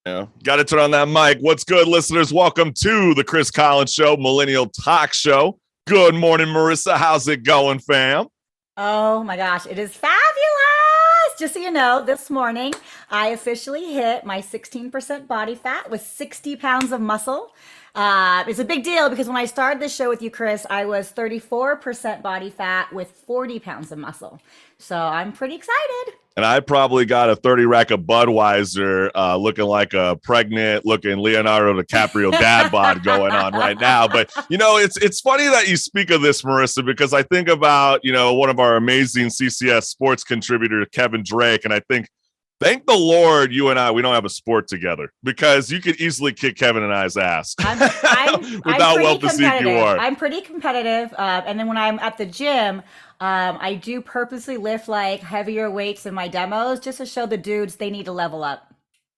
Yeah, got to turn on that mic. What's good, listeners? Welcome to the Chris Collins Show, Millennial Talk Show. Good morning, Marissa. How's it going, fam? Oh my gosh, it is fabulous! Just so you know, this morning I officially hit my 16% body fat with 60 pounds of muscle. It's a big deal because when I started this show with you, Chris, I was 34% body fat with 40 pounds of muscle. So I'm pretty excited. And I probably got a 30 rack of Budweiser looking like a pregnant looking Leonardo DiCaprio dad bod going on right now. But, it's funny that you speak of this, Marissa, because I think about, one of our amazing CCS sports contributor, Kevin Drake. And I think, thank the Lord, you and I, we don't have a sport together because you could easily kick Kevin and I's ass without well physique you are. I'm pretty competitive. And then when I'm at the gym, I do purposely lift like heavier weights in my demos just to show the dudes they need to level up.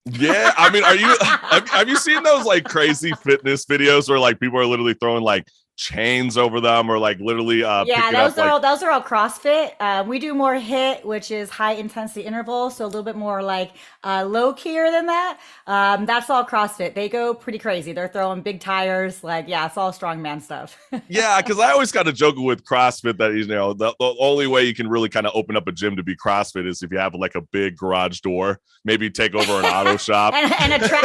Yeah, I mean, have you seen those like crazy fitness videos where like people are literally throwing like chains over them or like literally those are all CrossFit. We do more HIIT, which is high intensity interval, so a little bit more like low keyer than that. That's all CrossFit. They go pretty crazy. They're throwing big tires, it's all strongman stuff. Yeah, because I always kind of joke with CrossFit that the only way you can really kind of open up a gym to be CrossFit is if you have like a big garage door, maybe take over an auto shop and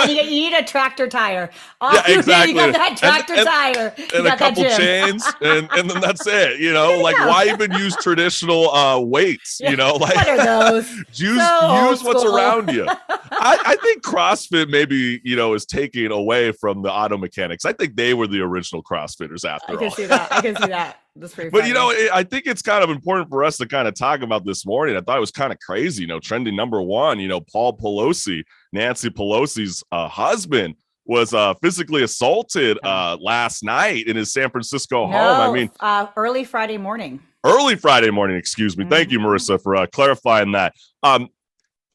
you need a tractor tire. Yeah, exactly. You got that tractor tire and a couple chains and then that's it. Why even use traditional weights? What are those? use what's around you. I think CrossFit maybe is taking away from the auto mechanics. I think they were the original CrossFitters after all. I can see that. That's pretty but funny. I think it's kind of important for us to kind of talk about this morning. I thought it was kind of crazy. Trending number one. Paul Pelosi, Nancy Pelosi's husband, was physically assaulted last night in his San Francisco home. I mean, early Friday morning. Excuse me. Thank you, Marissa, for clarifying that.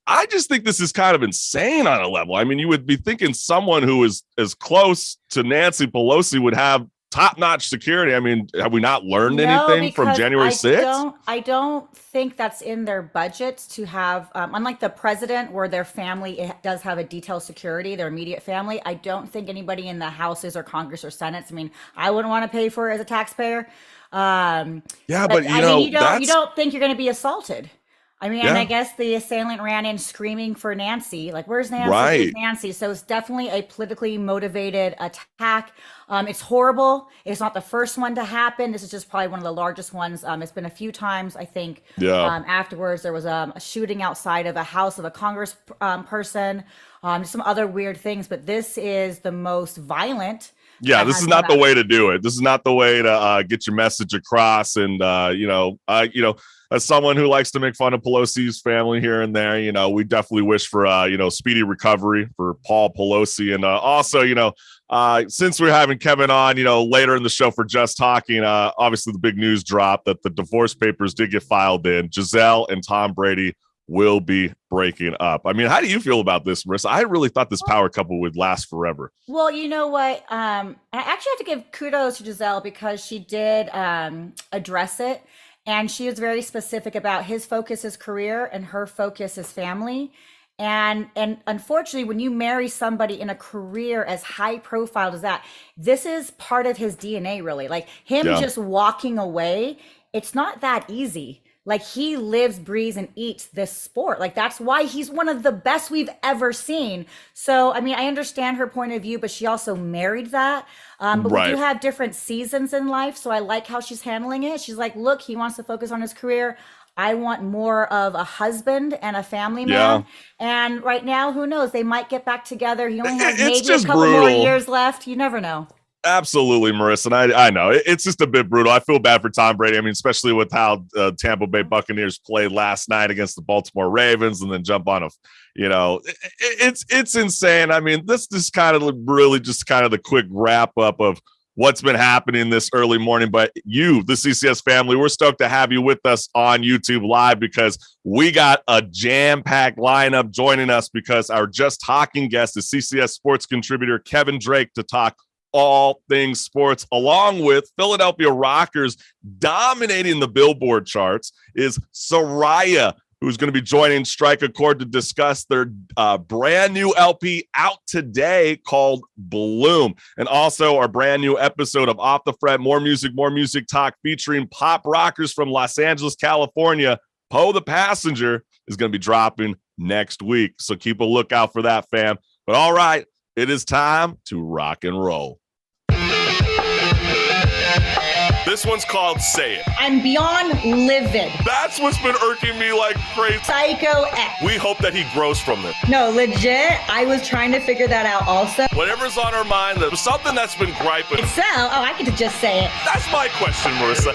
I just think this is kind of insane on a level. I mean, you would be thinking someone who is as close to Nancy Pelosi would have top-notch security. I mean, have we not learned anything from January 6th? I don't think that's in their budgets to have, unlike the president where their family does have a detailed security, their immediate family. I don't think anybody in the houses or Congress or Senate. I mean, I wouldn't want to pay for it as a taxpayer. But you don't think you're going to be assaulted. I mean, and I guess the assailant ran in screaming for Nancy. Like, where's Nancy? Right. Where's Nancy? So it's definitely a politically motivated attack. It's horrible. It's not the first one to happen. This is just probably one of the largest ones. It's been a few times, I think. Afterwards, there was a shooting outside of a house of a Congress person. Some other weird things. But this is the most violent. Yeah, this is not the way to do it. This is not the way to get your message across. And, as someone who likes to make fun of Pelosi's family here and there, we definitely wish for, speedy recovery for Paul Pelosi. And also, since we're having Kevin on, later in the show for Just Talking, obviously the big news dropped that the divorce papers did get filed in. Giselle and Tom Brady will be breaking up. I mean, how do you feel about this, Marissa? I really thought this power couple would last forever. Well, you know what? I actually have to give kudos to Giselle because she did address it. And she was very specific about his focus is career and her focus is family. And unfortunately, when you marry somebody in a career as high profile as that, this is part of his DNA, really. Like him just walking away, it's not that easy. Like he lives, breathes, and eats this sport. Like that's why he's one of the best we've ever seen. So, I mean, I understand her point of view, but she also married that. But we do have different seasons in life. So I like how she's handling it. She's like, look, he wants to focus on his career. I want more of a husband and a family man. And right now, who knows? They might get back together. He only has maybe a couple more years left. You never know. Absolutely, Marissa. And I know it's just a bit brutal. I feel bad for Tom Brady. I mean, especially with how Tampa Bay Buccaneers played last night against the Baltimore Ravens and then jump on it's insane. I mean, this is kind of really just kind of the quick wrap up of what's been happening this early morning. But you, the CCS family, we're stoked to have you with us on YouTube Live because we got a jam-packed lineup joining us because our Just Talking guest is CCS sports contributor Kevin Drake to talk all things sports, along with Philadelphia rockers dominating the Billboard charts is SORAIA, who's going to be joining Strike a Chord to discuss their brand new LP out today called Bloom. And also our brand new episode of Off the Fret, More Music Talk, featuring pop rockers from Los Angeles, California. Poe the Passenger is going to be dropping next week. So keep a lookout for that, fam. But all right, it is time to rock and roll. This one's called Say It. I'm beyond livid. That's what's been irking me like crazy. Psycho X. We hope that he grows from this. No, legit, I was trying to figure that out also. Whatever's on our mind, there's something that's been griping. So, I get to just say it. That's my question, Marissa.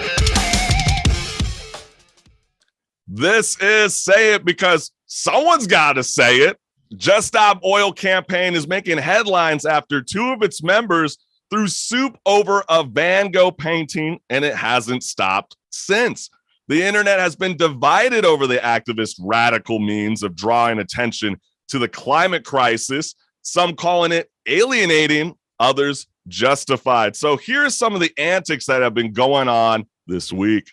This is Say It because someone's got to say it. Just Stop Oil campaign is making headlines after two of its members threw soup over a Van Gogh painting, and it hasn't stopped since. The internet has been divided over the activist radical means of drawing attention to the climate crisis, some calling it alienating, others justified. So here's some of the antics that have been going on this week.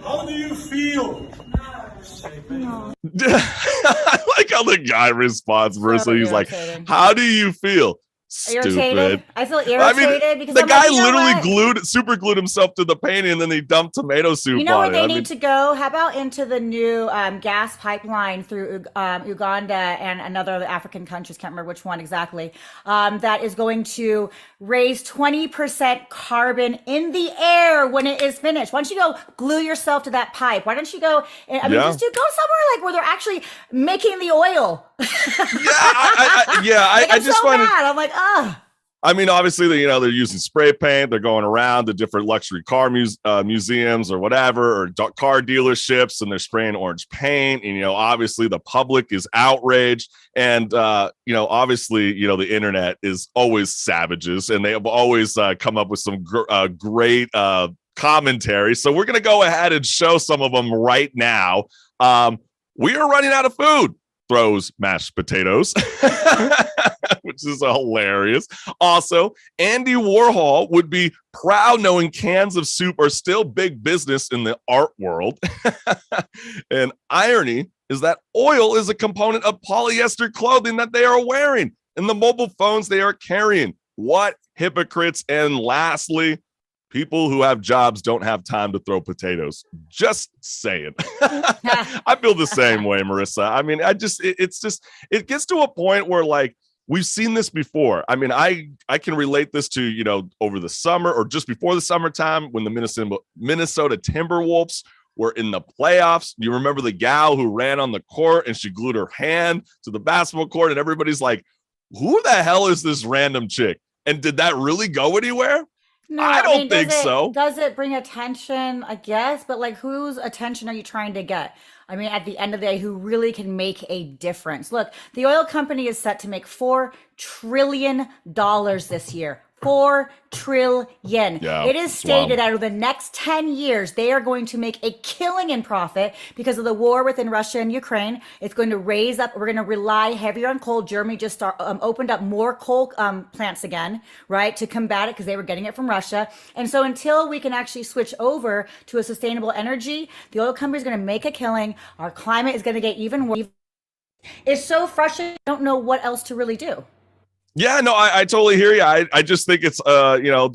How do you feel? I like how the guy responds versus he's like, how do you feel? Stupid. Irritated. I feel irritated because the I'm guy like, you know literally super glued himself to the painting and then he dumped tomato soup on it. You know where they need to go? How about into the new gas pipeline through Uganda and another African countries, can't remember which one exactly, that is going to raise 20% carbon in the air when it is finished. Why don't you go glue yourself to that pipe? Why don't you go, go somewhere like where they're actually making the oil. I just find it. I'm like, I mean, obviously, they're using spray paint. They're going around to different luxury car museums or whatever, or car dealerships, and they're spraying orange paint. And, obviously the public is outraged. And, obviously, the internet is always savages, and they have always come up with some great commentary. So we're going to go ahead and show some of them right now. We are running out of food. Throws mashed potatoes, which is hilarious. Also, Andy Warhol would be proud knowing cans of soup are still big business in the art world. And irony is that oil is a component of polyester clothing that they are wearing and the mobile phones they are carrying. What hypocrites. And lastly, people who have jobs don't have time to throw potatoes. Just saying. I feel the same way, Marissa. I mean, it gets to a point where like we've seen this before. I mean, I can relate this to, over the summer or just before the summertime when the Minnesota Timberwolves were in the playoffs. You remember the gal who ran on the court and she glued her hand to the basketball court and everybody's like, who the hell is this random chick? And did that really go anywhere? No, I don't think so. Does it bring attention? I guess, but like, whose attention are you trying to get? I mean, at the end of the day, who really can make a difference? Look, the oil company is set to make $4 trillion this year. 4 trillion. Yeah, it is stated that over the next 10 years, they are going to make a killing in profit because of the war within Russia and Ukraine. It's going to raise up. We're going to rely heavier on coal. Germany just opened up more coal plants again, right, to combat it because they were getting it from Russia. And so until we can actually switch over to a sustainable energy, the oil company is going to make a killing. Our climate is going to get even worse. It's so frustrating. I don't know what else to really do. Yeah, no, I totally hear you. I just think it's,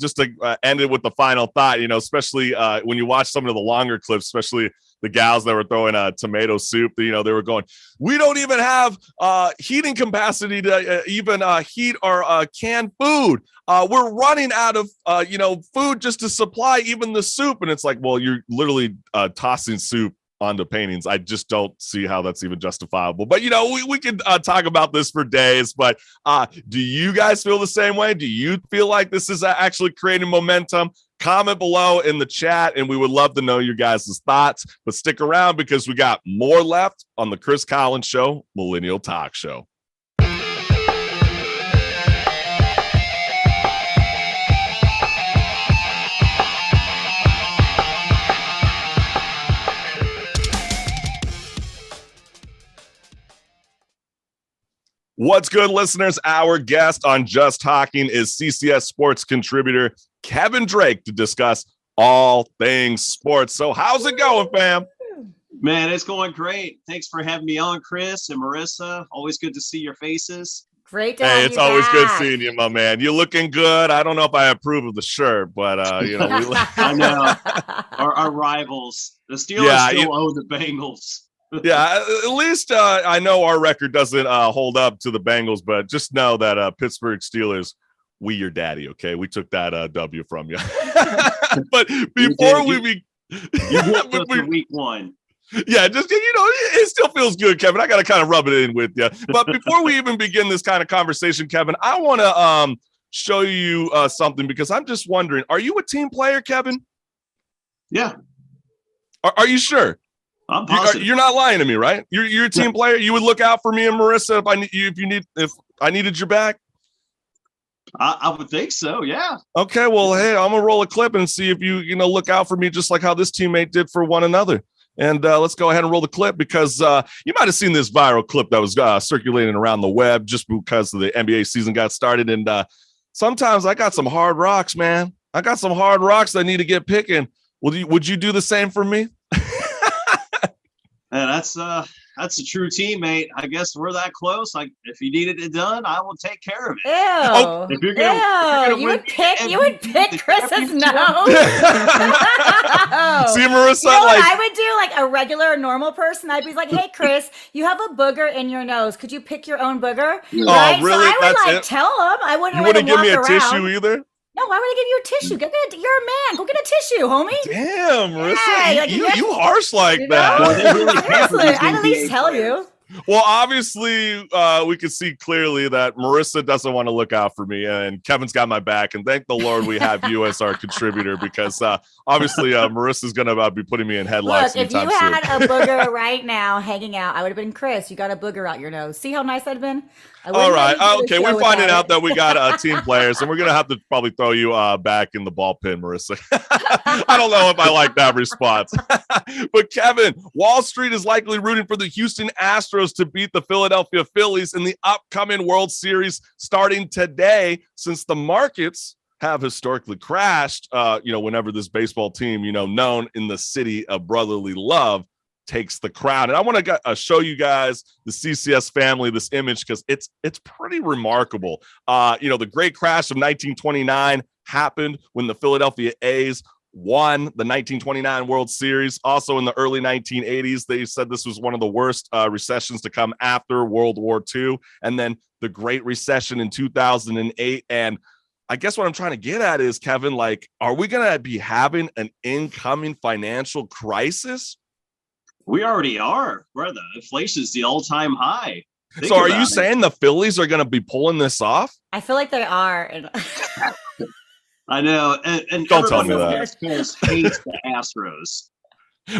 just to end it with the final thought, especially when you watch some of the longer clips, especially the gals that were throwing tomato soup, they were going, we don't even have heating capacity to even heat our canned food. We're running out of, food just to supply even the soup. And it's like, well, you're literally tossing soup onto paintings. I just don't see how that's even justifiable. But, we could talk about this for days. But do you guys feel the same way? Do you feel like this is actually creating momentum? Comment below in the chat, and we would love to know your guys' thoughts. But stick around because we got more left on the Chris Collins Show, Millennial Talk Show. What's good, listeners? Our guest on Just Talking is CCS sports contributor Kevin Drake to discuss all things sports. So how's it going, fam? Man, it's going great. Thanks for having me on, Chris and Marissa. Always good to see your faces. Great to have you it's always good back. seeing you, my man. You're looking good. I don't know if I approve of the shirt, but I know our rivals. The Steelers still own the Bengals. Yeah, at least I know our record doesn't hold up to the Bengals, but just know that Pittsburgh Steelers, we your daddy, okay? We took that W from you. But before you week one. Yeah, just, it still feels good, Kevin. I got to kind of rub it in with you. But before we even begin this kind of conversation, Kevin, I want to show you something because I'm just wondering, are you a team player, Kevin? Yeah. Are you sure? I'm positive. You're not lying to me, right? You're a team player. You would look out for me and Marissa if I needed your back. I would think so. Yeah. Okay. Well, hey, I'm gonna roll a clip and see if you look out for me just like how this teammate did for one another. And let's go ahead and roll the clip because you might have seen this viral clip that was circulating around the web just because the NBA season got started. And sometimes I got some hard rocks, man. I got some hard rocks that need to get picking. Would you do the same for me? And that's a true teammate. I guess we're that close. Like if you needed it done, I will take care of it. Ew. If you're gonna you would pick Chris's nose. See, Marissa, what I would do, like a regular, normal person, I'd be like, "Hey, Chris, you have a booger in your nose. Could you pick your own booger?" Oh, right? really? So I would tell him. I wouldn't. You wouldn't give me a around. tissue either. No, why would I give you a tissue? You're a man. Go get a tissue, homie. Damn, Marissa, Yeah, you harsh like that. Seriously, I'd at least tell you. Well, obviously, we can see clearly that Marissa doesn't want to look out for me, and Kevin's got my back. And thank the Lord we have you as our contributor because obviously Marissa's going to be putting me in headlocks. Look, if you had a booger right now hanging out, I would have been Chris. You got a booger out your nose. See how nice I'd been? All right. Okay. We're finding out that we got team players, and we're going to have to probably throw you back in the ball pin, Marissa. I don't know if I like that response. But Kevin, Wall Street is likely rooting for the Houston Astros to beat the Philadelphia Phillies in the upcoming World Series starting today, since the markets have historically crashed, whenever this baseball team, known in the city of brotherly love, takes the crown. And I want to show you guys the CCS family this image because it's pretty remarkable. The great crash of 1929 happened when the Philadelphia A's won the 1929 World Series. Also in the early 1980s, they said this was one of the worst recessions to come after World War II. And then the Great Recession in 2008. And I guess what I'm trying to get at is, Kevin, like, are we going to be having an incoming financial crisis? We already are, brother. Inflation is the all-time high. So are you saying the Phillies are going to be pulling this off? I feel like they are. I know. And don't tell me that. Hates the Astros.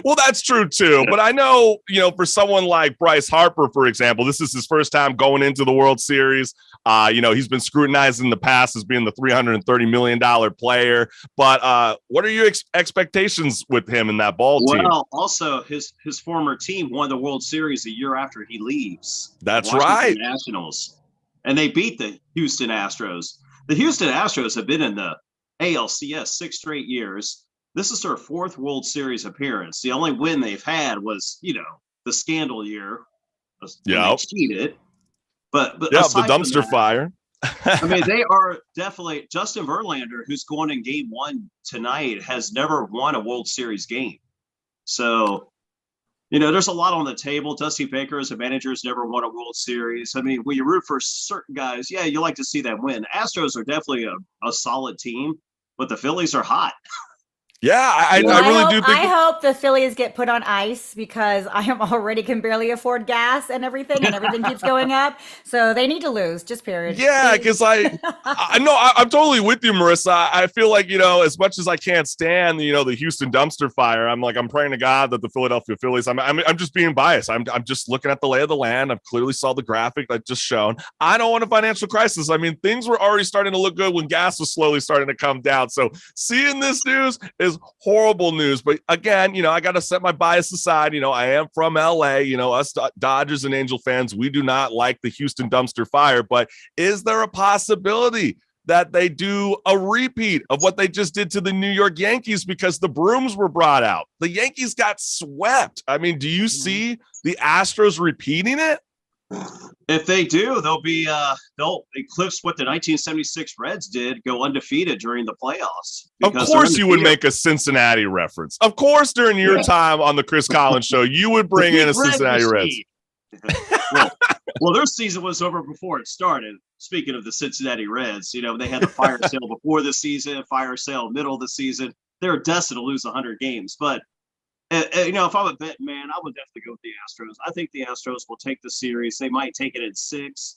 Well, that's true, too. But I know, for someone like Bryce Harper, for example, this is his first time going into the World Series. He's been scrutinized in the past as being the $330 million player. But what are your expectations with him in that ball team? Well, also, his former team won the World Series a year after he leaves. That's Washington right. Nationals. And they beat the Houston Astros. The Houston Astros have been in the ALCS 6 straight years. This is their 4th World Series appearance. The only win they've had was, the scandal year. Yeah. They cheated. But the dumpster fire. I mean, they are definitely – Justin Verlander, who's going in game 1 tonight, has never won a World Series game. So, there's a lot on the table. Dusty Baker as a manager has never won a World Series. I mean, when you root for certain guys, yeah, you like to see them win. Astros are definitely a solid team, but the Phillies are hot. Yeah, I really do think. I hope the Phillies get put on ice because I already can barely afford gas and everything keeps going up. So they need to lose, just period. Yeah, because I know I'm totally with you, Marissa. I feel like, as much as I can't stand, the Houston dumpster fire, I'm praying to God that the Philadelphia Phillies, I'm just being biased. I'm just looking at the lay of the land. I've clearly saw the graphic that just shown. I don't want a financial crisis. I mean, things were already starting to look good when gas was slowly starting to come down. So seeing this news is is horrible news. But again, I got to set my bias aside. I am from LA. Us Dodgers and Angel fans, we do not like the Houston dumpster fire. But is there a possibility that they do a repeat of what they just did to the New York Yankees because the brooms were brought out? The Yankees got swept. I mean, do you see the Astros repeating it? If they do, they'll eclipse what the 1976 Reds did, go undefeated during the playoffs. Of course you would make a Cincinnati reference. Of course, during your time on the Chris Collins show, you would bring in a Cincinnati Reds. Well, their season was over before it started. Speaking of the Cincinnati Reds, they had the fire sale before the season, fire sale middle of the season. They're destined to lose 100 games. But, if I'm a bet man, I would definitely go with the Astros. I think the Astros will take the series. They might take it in 6,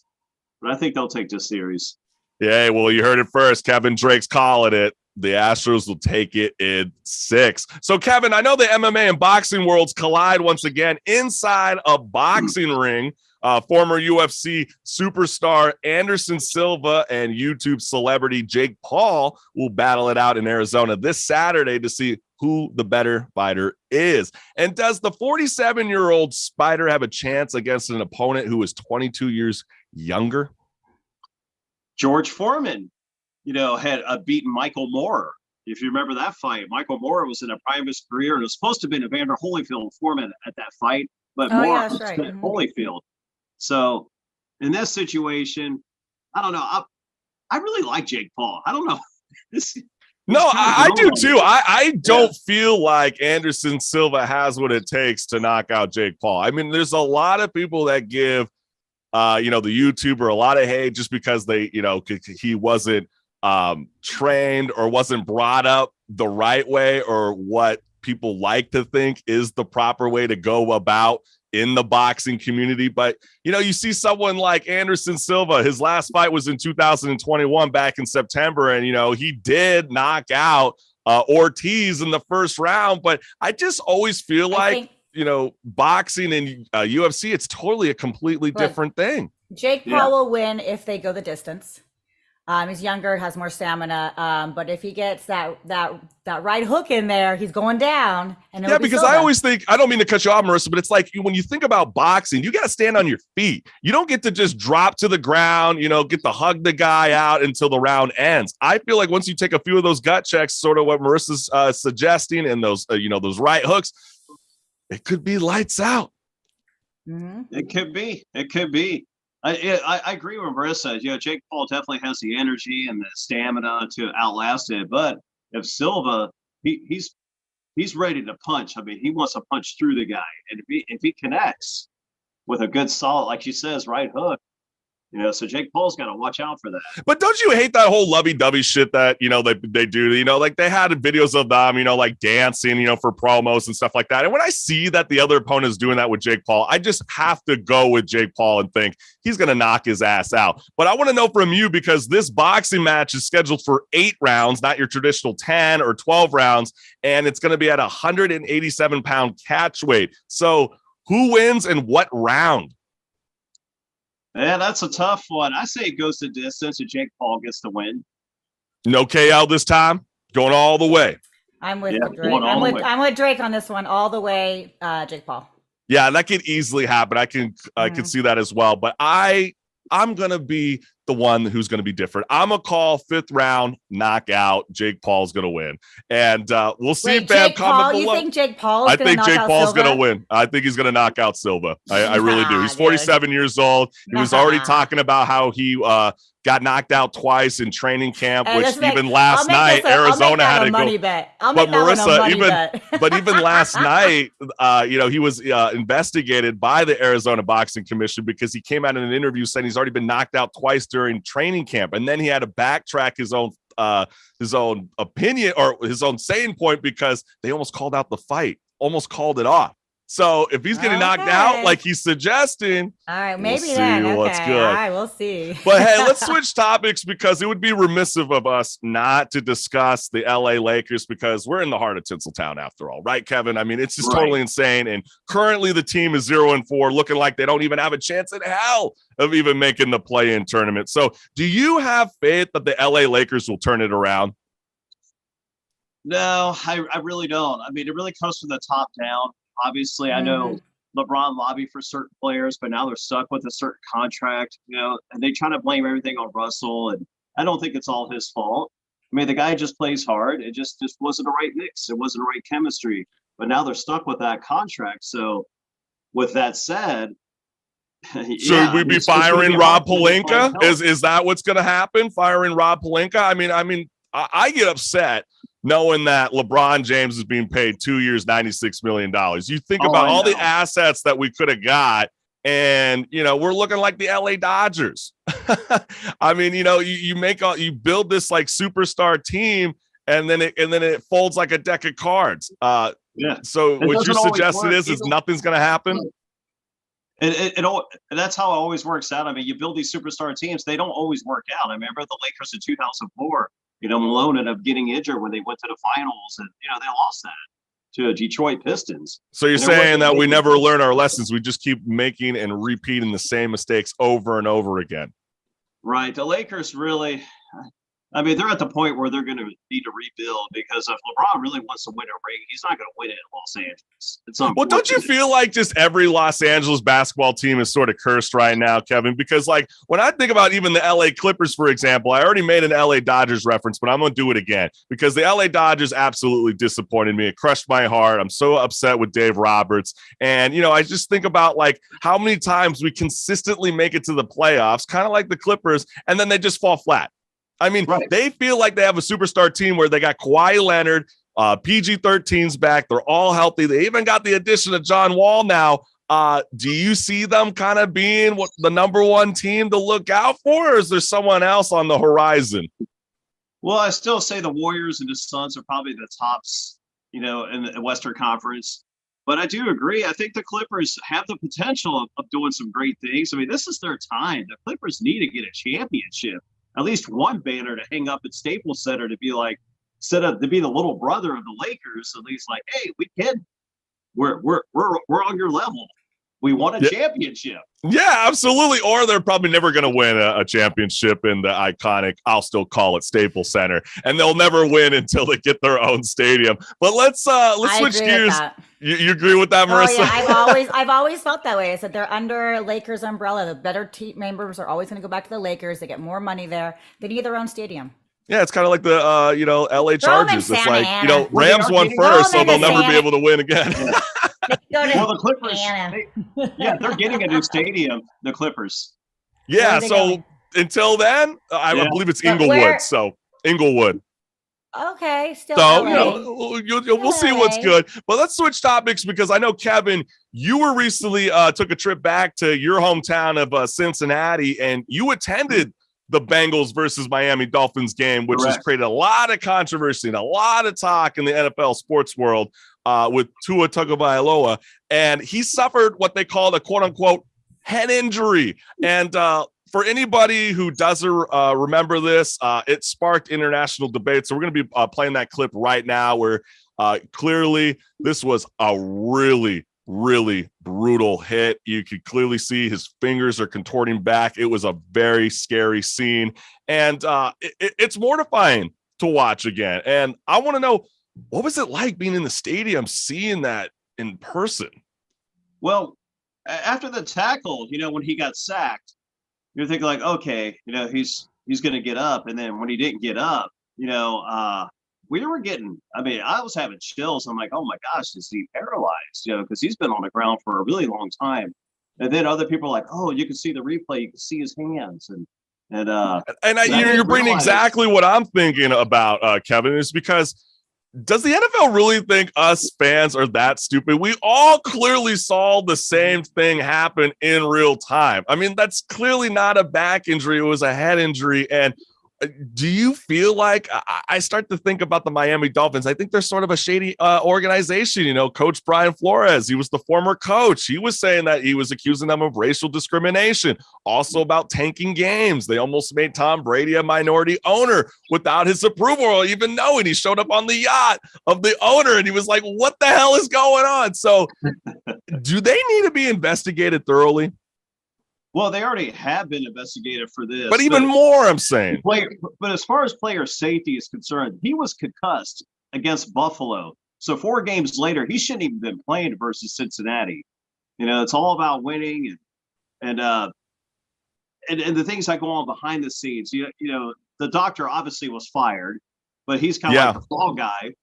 but I think they'll take the series. Yeah, well, you heard it first. Kevin Drake's calling it. The Astros will take it in 6. So, Kevin, I know the MMA and boxing worlds collide once again inside a boxing ring. Former UFC superstar Anderson Silva and YouTube celebrity Jake Paul will battle it out in Arizona this Saturday to see who the better fighter is. And does the 47-year-old Spider have a chance against an opponent who is 22 years younger? George Foreman, had beaten Michael Moore. If you remember that fight, Michael Moore was in the prime of his career, and it was supposed to have been Evander Holyfield Foreman at that fight, but Moore was Holyfield. So in this situation, I don't know. I really like Jake Paul. I don't know. I do too. I don't feel like Anderson Silva has what it takes to knock out Jake Paul. I mean, there's a lot of people that give, the YouTuber a lot of hate just because he wasn't trained or wasn't brought up the right way or what people like to think is the proper way to go about in the boxing community. But, you see someone like Anderson Silva, his last fight was in 2021 back in September. And, he did knock out Ortiz in the first round. But I just always feel like, boxing and UFC, it's totally a completely different thing. Jake Paul will win if they go the distance. He's younger, has more stamina. But if he gets that right hook in there, he's going down. And because I always think, I don't mean to cut you off, Marissa, but it's like when you think about boxing, you got to stand on your feet. You don't get to just drop to the ground, get to hug the guy out until the round ends. I feel like once you take a few of those gut checks, sort of what Marissa's suggesting, and those, those right hooks, it could be lights out. Mm-hmm. It could be. I agree with Marissa. Jake Paul definitely has the energy and the stamina to outlast it. But if Silva, he's ready to punch. I mean, he wants to punch through the guy, and if he connects with a good solid, like she says, right hook, so Jake Paul's got to watch out for that. But don't you hate that whole lovey-dovey shit that, they do, like they had videos of them, like dancing, for promos and stuff like that. And when I see that the other opponent is doing that with Jake Paul, I just have to go with Jake Paul and think he's going to knock his ass out. But I want to know from you, because this boxing match is scheduled for 8 rounds, not your traditional 10 or 12 rounds. And it's going to be at 187-pound catch weight. So who wins and what round? Yeah, that's a tough one. I say it goes to distance and Jake Paul gets the win. No KO this time? Going all the way. I'm with Drake. I'm with Drake on this one all the way, Jake Paul. Yeah, that could easily happen. I could see that as well. But I'm going to be the one who's going to be different. I'm going to call 5th round knockout. Jake Paul's going to win. And we'll see if Bam comment below. You think Jake Paul is I think Jake Paul's going to win. I think he's going to knock out Silva. I really do. He's 47 years old. He was already talking about how he got knocked out twice in training camp, which even last night, Arizona had to go. But Marissa, even last night, he was investigated by the Arizona Boxing Commission because he came out in an interview saying he's already been knocked out twice during training camp. And then he had to backtrack his own opinion or his own saying point because they almost called out the fight, almost called it off. So if he's getting knocked out like he's suggesting, all right, maybe we'll then. see what's good. All right, we'll see. But hey, let's switch topics because it would be remissive of us not to discuss the LA Lakers because we're in the heart of Tinseltown after all, right, Kevin? I mean, it's just totally insane. And currently the team is 0-4, looking like they don't even have a chance in hell of even making the play-in tournament. So do you have faith that the LA Lakers will turn it around? No, I really don't. I mean, it really comes from the top down. Obviously, I Mhm. know LeBron lobbied for certain players, but now they're stuck with a certain contract, and they try to blame everything on Russell. And I don't think it's all his fault. I mean, the guy just plays hard. It just wasn't the right mix. It wasn't the right chemistry. But now they're stuck with that contract. So, with that said, Should yeah, we I mean, be it's going to firing be Rob hard for them to find Pelinka? help. Is that what's going to happen? Firing Rob Pelinka? I get upset knowing that LeBron James is being paid 2 years, $96 million. You think Oh, about I all the know. assets that we could have got, and we're looking like the LA Dodgers. I mean, you build this like superstar team, and then it folds like a deck of cards. Yeah. So It what you're doesn't always suggesting work. is Even nothing's going to happen. And that's how it always works out. I mean, you build these superstar teams; they don't always work out. I remember the Lakers in 2004. Malone ended up getting injured when they went to the finals, and they lost that to Detroit Pistons. So you're And it saying wasn't that we maybe- never learn our lessons. We just keep making and repeating the same mistakes over and over again. Right? The Lakers really. I mean, they're at the point where they're going to need to rebuild because if LeBron really wants to win a ring, he's not going to win it in Los Angeles. It's Well, don't you unfortunate. feel like just every Los Angeles basketball team is sort of cursed right now, Kevin? Because like when I think about even the LA Clippers, for example, I already made an LA Dodgers reference, but I'm going to do it again because the LA Dodgers absolutely disappointed me. It crushed my heart. I'm so upset with Dave Roberts. And, I just think about like how many times we consistently make it to the playoffs, kind of like the Clippers, and then they just fall flat. I mean, Right. They feel like they have a superstar team where they got Kawhi Leonard, PG-13's back. They're all healthy. They even got the addition of John Wall now. Do you see them kind of being the number one team to look out for, or is there someone else on the horizon? Well, I still say the Warriors and the Suns are probably the tops, in the Western Conference. But I do agree. I think the Clippers have the potential of doing some great things. I mean, this is their time. The Clippers need to get a championship, at least one banner to hang up at Staples Center to be like, instead of to be the little brother of the Lakers, at least like, hey, we're on your level. We won a championship. Yeah, absolutely. Or they're probably never going to win a championship in the iconic, I'll still call it Staples Center, and they'll never win until they get their own stadium. But let's switch gears. You agree with that, Marissa? Oh yeah, I've always felt that way. I said they're under Lakers umbrella. The better team members are always going to go back to the Lakers. They get more money there. They need their own stadium. Yeah, it's kind of like the LA Chargers. It's like Rams won first, so they'll never be able to win again. Well, the Clippers, they're getting a new stadium, the Clippers. Yeah, so until then, I believe it's Inglewood. So Inglewood. Okay, still so LA. We'll see what's good. But let's switch topics because I know, Kevin, you were recently took a trip back to your hometown of Cincinnati, and you attended the Bengals versus Miami Dolphins game, which has created a lot of controversy and a lot of talk in the NFL sports world with Tua Tagovailoa. And he suffered what they called a quote-unquote head injury. And for anybody who doesn't remember this, it sparked international debate. So we're going to be playing that clip right now where clearly this was a really brutal hit. You could clearly see his fingers are contorting back. It was a very scary scene, and it's mortifying to watch again. And I want to know, what was it like being in the stadium, seeing that in person? Well, after the tackle, when he got sacked, you're thinking like, okay, he's going to get up, and then when he didn't get up, we were getting, I was having chills. I'm like, oh my gosh, is he paralyzed? Because he's been on the ground for a really long time. And then other people are like, oh, you can see the replay. You can see his hands. You're bringing exactly what I'm thinking about, Kevin, is because does the NFL really think us fans are that stupid? We all clearly saw the same thing happen in real time. That's clearly not a back injury. It was a head injury. And do you feel like I start to think about the Miami Dolphins? I think they're sort of a shady organization. Coach Brian Flores, he was the former coach. He was saying that he was accusing them of racial discrimination, also about tanking games. They almost made Tom Brady a minority owner without his approval or even knowing. He showed up on the yacht of the owner and he was like, what the hell is going on? So do they need to be investigated thoroughly? Well, they already have been investigated for this. But even more, I'm saying. But as far as player safety is concerned, he was concussed against Buffalo. So 4 games later, he shouldn't even been playing versus Cincinnati. It's all about winning and the things that go on behind the scenes. The doctor obviously was fired, but he's kind of like the fall guy.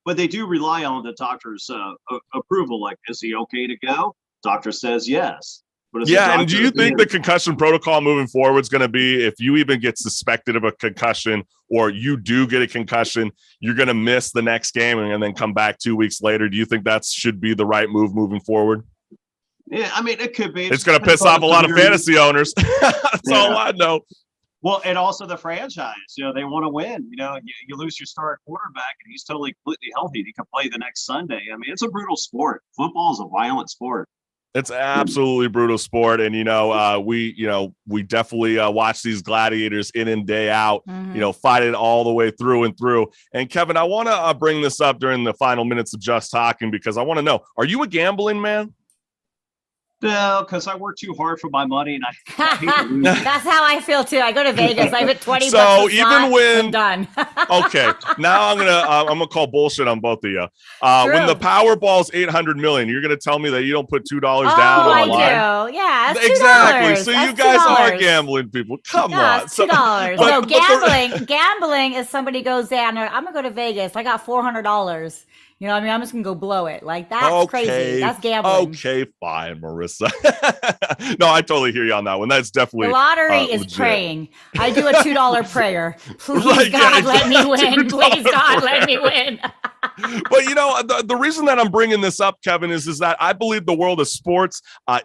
But they do rely on the doctor's approval. Like, is he okay to go? Doctor says yes. And do you think the concussion protocol moving forward is going to be, if you even get suspected of a concussion or you do get a concussion, you're going to miss the next game and then come back 2 weeks later? Do you think that should be the right move moving forward? Yeah, I mean, it could be. It's going to piss off a lot of fantasy owners. That's all I know. Well, and also the franchise, they want to win. You lose your star quarterback and he's totally completely healthy. He can play the next Sunday. I mean, it's a brutal sport. Football is a violent sport. It's absolutely brutal sport. And, we definitely watch these gladiators in and day out, fight it all the way through and through. And Kevin, I want to bring this up during the final minutes of Just Talking, because I want to know, are you a gambling man? No, because I work too hard for my money, and I hate to lose. That's how I feel too. I go to Vegas. I hit 20 bucks. So even when I'm done. Okay, now I'm gonna call bullshit on both of you. When the Powerball's 800 million, you're gonna tell me that you don't put $2 down on the line? I do. Yeah, that's exactly. $2. So that's you guys $2. are gambling people. Come on, that's $2. Gambling is somebody goes down there. I'm gonna go to Vegas. I got $400. I'm just going to go blow it. Like, that's crazy. That's gambling. Okay, fine, Marissa. No, I totally hear you on that one. That's definitely the lottery is legit. Praying. I do a $2 prayer. Please, God, let me win. Please, God, let me win. But, the reason that I'm bringing this up, Kevin, is that I believe the world of sports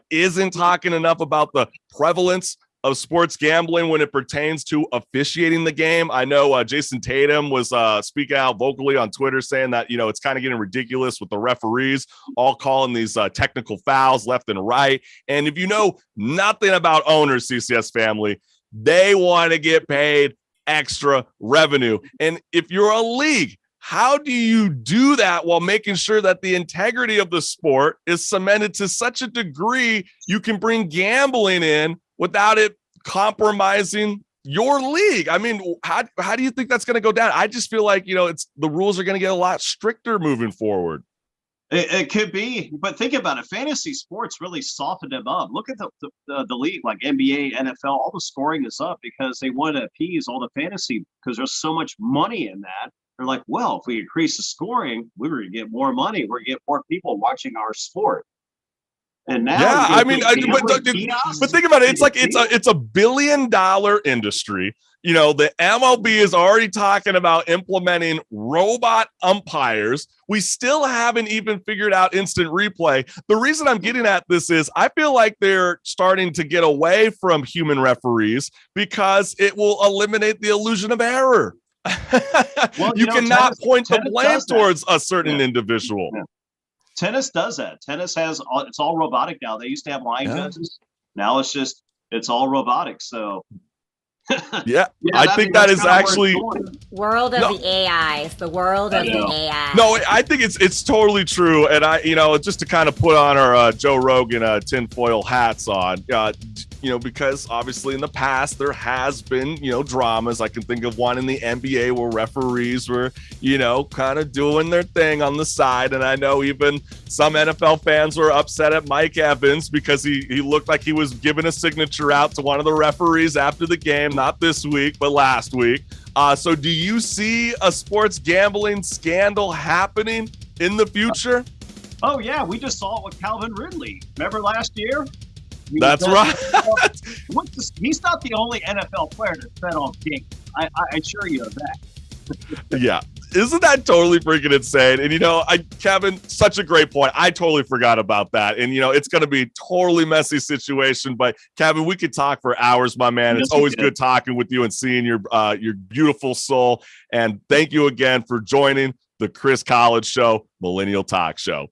isn't talking enough about the prevalence of sports gambling when it pertains to officiating the game. I know Jason Tatum was speaking out vocally on Twitter saying that, it's kind of getting ridiculous with the referees all calling these technical fouls left and right. And if you know nothing about owners, CCS family, they want to get paid extra revenue. And if you're a league, how do you do that while making sure that the integrity of the sport is cemented to such a degree you can bring gambling in without it compromising your league? I mean, how do you think that's going to go down? I just feel like, the rules are going to get a lot stricter moving forward. It could be, but think about it. Fantasy sports really softened them up. Look at the league, like NBA, NFL, all the scoring is up because they want to appease all the fantasy because there's so much money in that. They're like, well, if we increase the scoring, we're going to get more money. We're going to get more people watching our sport. And now, but think about it. It's a $1 billion industry. The MLB is already talking about implementing robot umpires. We still haven't even figured out instant replay. The reason I'm getting at this is I feel like they're starting to get away from human referees because it will eliminate the illusion of error. You cannot point the blame towards a certain individual. Yeah. Tennis does that. Tennis it's all robotic now. They used to have line judges. Now it's all robotic. So I think that is actually world of the AI. It's the world of the AI. No, I think it's totally true. And just to kind of put on our Joe Rogan tinfoil hats on, because obviously in the past there has been, dramas. I can think of one in the NBA where referees were, kind of doing their thing on the side. And I know even some NFL fans were upset at Mike Evans because he looked like he was giving a signature out to one of the referees after the game, not this week, but last week. So do you see a sports gambling scandal happening in the future? Oh, yeah. We just saw it with Calvin Ridley. Remember last year? That's right. He's not the only NFL player that's bet on games. I assure you of that. Yeah. Isn't that totally freaking insane? And, Kevin, such a great point. I totally forgot about that. And, it's going to be a totally messy situation. But, Kevin, we could talk for hours, my man. It's always good talking with you and seeing your beautiful soul. And thank you again for joining the Chris College Show, Millennial Talk Show.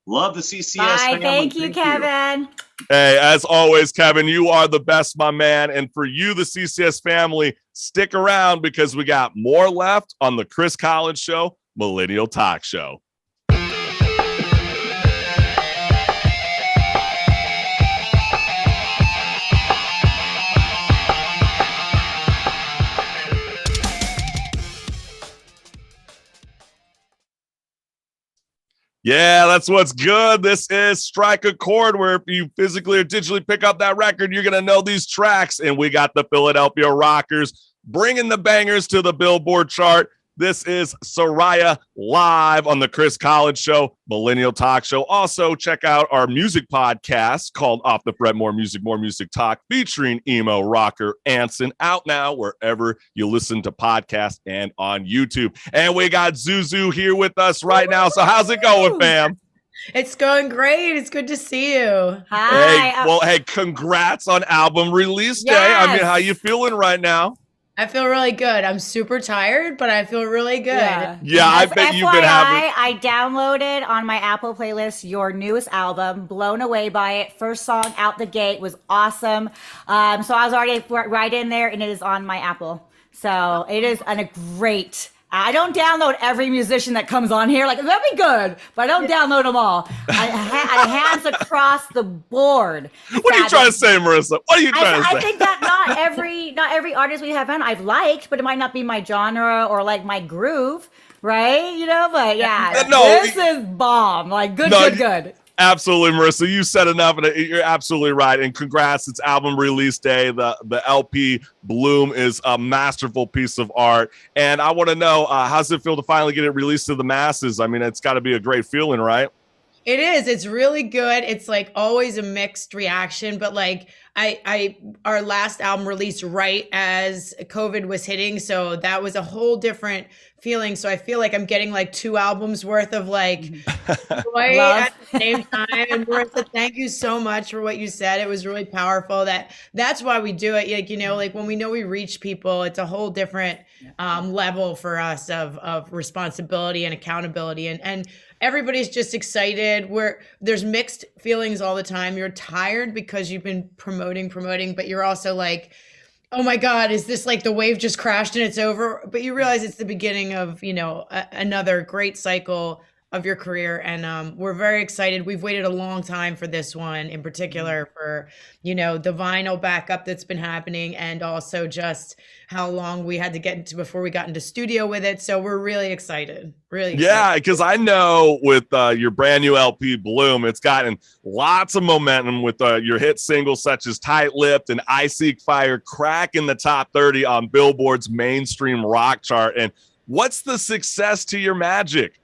Love the CCS. Bye. Thank you, Kevin. Hey, as always, Kevin, you are the best, my man. And for you, the CCS family, stick around because we got more left on the Chris College Show, Millennial Talk Show. Yeah, that's what's good. This is Strike a Chord, where if you physically or digitally pick up that record, you're going to know these tracks. And we got the Philadelphia Rockers bringing the bangers to the Billboard chart. This is SORAIA live on the Chris Collins Show, Millennial Talk Show. Also, check out our music podcast called Off the Fret, More Music Talk, featuring emo rocker Anson, out now wherever you listen to podcasts and on YouTube. And we got Zuzu here with us right now. So how's it going, fam? It's going great. It's good to see you. Hi. Hey, congrats on album release day. Yes. I mean, how you feeling right now? I feel really good. I'm super tired, but I feel really good. Yeah, I bet you've been having. I downloaded on my Apple playlist your newest album, blown away by it. First song out the gate was awesome. So I was already right in there, and it is on my Apple. So it is a great. I don't download every musician that comes on here. Like, that'd be good, but I don't download them all. I hands across the board. What are you trying to say, Marissa? What are you trying to say? I think that not every artist we have on I've liked, but it might not be my genre or like my groove, right? You know, but yeah, this is bomb. Like, good. Absolutely, Marissa. You said enough, and you're absolutely right. And congrats, it's album release day. The LP Bloom is a masterful piece of art. And I want to know, how's it feel to finally get it released to the masses? I mean, it's got to be a great feeling, right? It is. It's really good. It's like always a mixed reaction, but like our last album released right as COVID was hitting, so that was a whole different feeling. So I feel like I'm getting like 2 albums worth of like joy at the same time. And Marissa, thank you so much for what you said. It was really powerful. That's why we do it. Like, you know, like when we know we reach people, it's a whole different level for us of responsibility and accountability. And everybody's just excited. There's mixed feelings all the time. You're tired because you've been promoting, but you're also like, oh my God, is this like the wave just crashed and it's over? But you realize it's the beginning of, you know, another great cycle of your career. And we're very excited. We've waited a long time for this one in particular, for, you know, the vinyl backup that's been happening, and also just how long we had to get into before we got into studio with it. So we're really excited. Yeah, because I know with your brand new LP Bloom, it's gotten lots of momentum with your hit singles such as Tight Lipped and I Seek Fire, cracking the top 30 on Billboard's mainstream rock chart. And what's the success to your magic?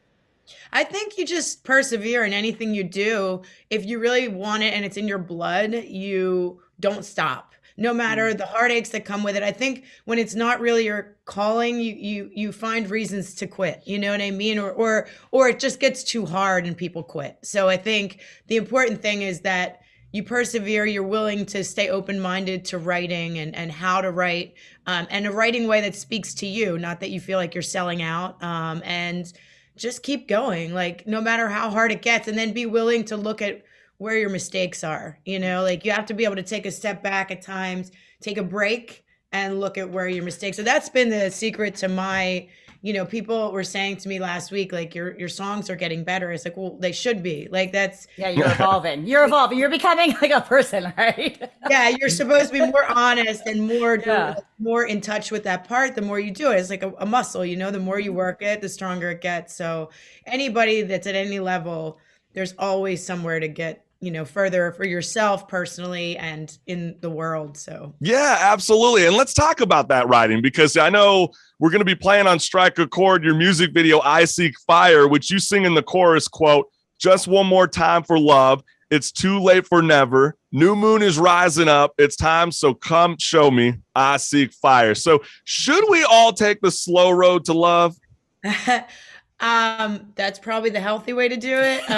I think you just persevere in anything you do. If you really want it and it's in your blood, you don't stop, no matter the heartaches that come with it. I think when it's not really your calling, you find reasons to quit. You know what I mean? Or it just gets too hard and people quit. So I think the important thing is that you persevere, you're willing to stay open-minded to writing and how to write, and a writing way that speaks to you, not that you feel like you're selling out, and just keep going, like no matter how hard it gets, and then be willing to look at where your mistakes are. You know, like you have to be able to take a step back at times, take a break, and look at where your mistakes. So that's been the secret to my, you know, people were saying to me last week, like your songs are getting better. It's like, well, they should be. Like that's you're evolving. You're becoming like a person, right? Yeah, you're supposed to be more honest and more in touch with that part. The more you do it, it's like a muscle. You know, the more you work it, the stronger it gets. So anybody that's at any level, there's always somewhere to get, you know, further for yourself personally and in the world. So yeah, absolutely. And let's talk about that writing, because I know we're going to be playing on Strike a Chord your music video, I Seek Fire, which you sing in the chorus, quote, "Just one more time for love. It's too late for never. New moon is rising up. It's time. So come show me. I seek fire." So should we all take the slow road to love? That's probably the healthy way to do it. Do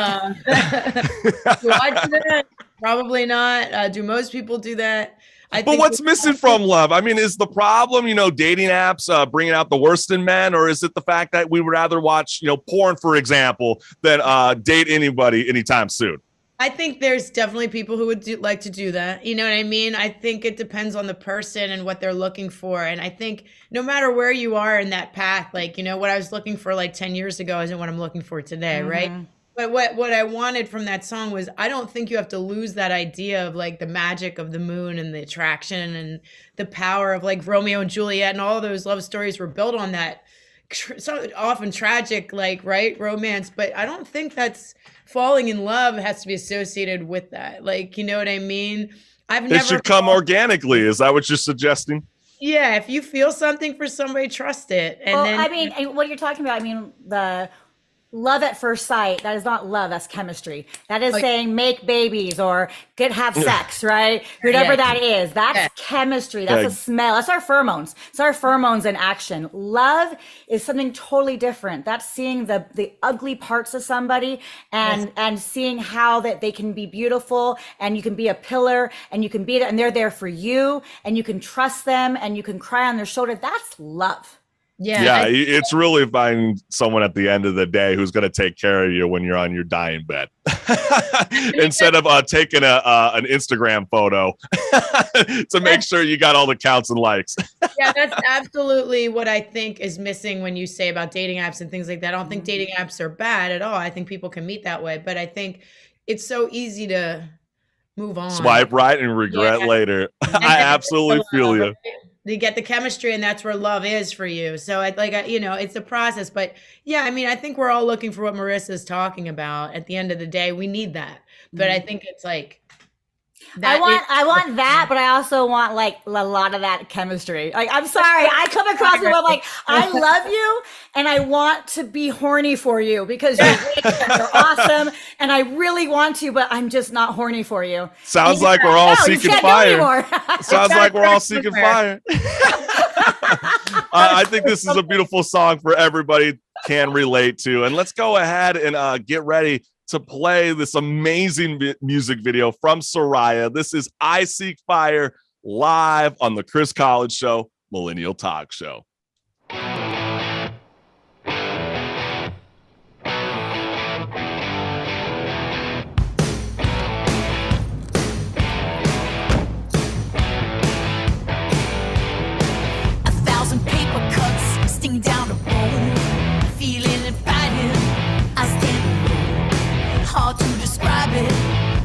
I do that? Probably not. Do most people do that? But what's missing from love? I mean, is the problem, you know, dating apps bringing out the worst in men, or is it the fact that we would rather watch, you know, porn, for example, than date anybody anytime soon? I think there's definitely people who would like to do that. You know what I mean? I think it depends on the person and what they're looking for. And I think no matter where you are in that path, like, you know, what I was looking for like 10 years ago isn't what I'm looking for today, right? But what I wanted from that song was, I don't think you have to lose that idea of like the magic of the moon and the attraction and the power of like Romeo and Juliet, and all those love stories were built on that so often tragic, like, right, romance, but I don't think that's falling in love has to be associated with that. Like, you know what I mean? It should come organically. Is that what you're suggesting? Yeah, if you feel something for somebody, trust it. And well, then, I mean, what you're talking about, I mean, the love at first sight, that is not love, that's chemistry. That is saying make babies or have sex, right? Whatever that is, that's chemistry. That's a smell. That's our pheromones. It's our pheromones in action. Love is something totally different. That's seeing the ugly parts of somebody and seeing how that they can be beautiful, and you can be a pillar, and you can be, and they're there for you, and you can trust them, and you can cry on their shoulder. That's love. yeah, it's really finding someone at the end of the day who's going to take care of you when you're on your dying bed, instead of taking an Instagram photo to make sure you got all the counts and likes. Yeah, that's absolutely what I think is missing when you say about dating apps and things like that. I don't think dating apps are bad at all. I think people can meet that way, but I think it's so easy to move on. Swipe right and regret later. I absolutely feel you. You get the chemistry, and that's where love is for you. So it's a process, but yeah, I mean, I think we're all looking for what Marissa's talking about. At the end of the day, we need that. But I think it's like, I want that, but I also want like a lot of that chemistry. Like, I'm sorry, I come across people like, I love you and I want to be horny for you because you're awesome and I really want to, but I'm just not horny for you. Sounds like we're all seeking fire. Sounds like we're all seeking fire. I think this is a beautiful song for everybody can relate to. And let's go ahead and get ready to play this amazing music video from SORAIA. This is I Seek Fire live on the Chris College Show, Millennial Talk Show. Down the bone, feeling and fighting. I stand alone, hard to describe it,